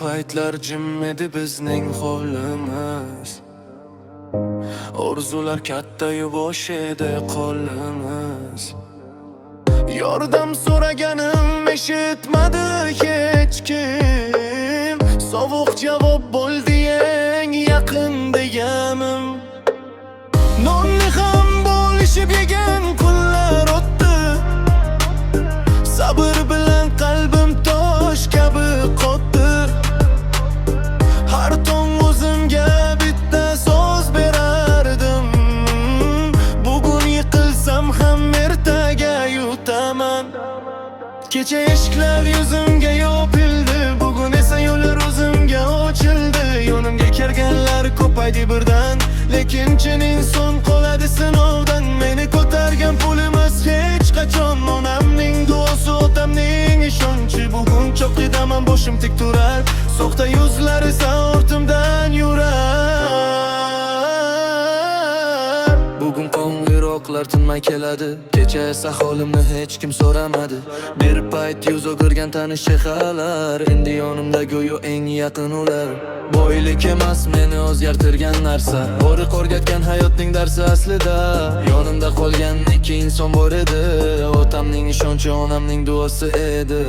paytlar jim edi bizning hovlimiz. Orzular katta-yu bo'sh edi qo'limiz. Yordam so'raganim eshitmadi hech kim. Sovuq javob bo'ldi eng yaqin deganim. Nonni ham bo'lishib yegan kunlar o'tdi. Sabr bilan qalbim tosh kabi qotdi. Har tong o'zimga bitta so'z berardim. Bugun yiqilsam ham ertaga yutaman. Kecha eshiklar yuzimga yopildi, bugun esa yo'llar o'zimga ochildi. Yonimga kelganlar ko'paydi birdan, lekin chin inson qoladi sinovdan. Meni ko'targan pul emas hech qachon, onamning duosi, otamning ishonchi. Bugun cho'qqidaman, boshim tik turar, soxta yuzlar esa ortimdan yurar. Bugun qo'ng'iroqlar tinmay keladi, kecha esa holimni hech kim so'ramadi. Bir payt yuz o'girgan tanish chehrlar, endi yonimda go'yo eng yaqin ular. Boylik emas meni o'zgartirgan narsa, bo'ri o'rgatgan hayotning darsi aslida. Yonimda qolgan ikki inson bor edi, otamning ishonchi, onamning duosi edi.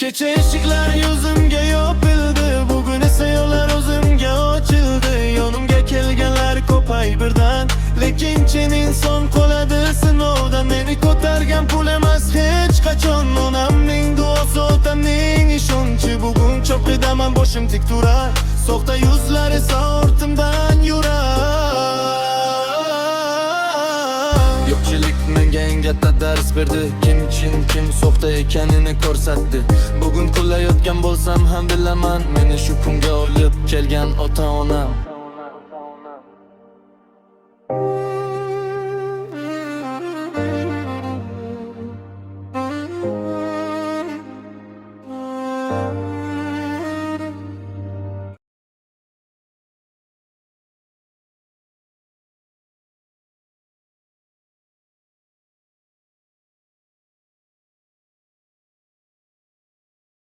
Kecha eshiklar yuzimga yopildi, bugun esa yo'llar o'zimga ochildi. Yonimga kelganlar ko'pay birdan, lekin chin inson qoladi sinovdan. Meni ko'targan pul emas hech qachon, onamning duosi, otamning ishonchi. Bugun cho'qqidaman, boshim tik turar, soxta yuzlar esa ortimdan yurar. Yo'qchilik menga eng katta dars berdi, kim chin kim soxta ekanini ko'rsatdi. Bugun kullayotgan bo'lsam ham bilaman, meni shu kunga olib kelgan ota-onam.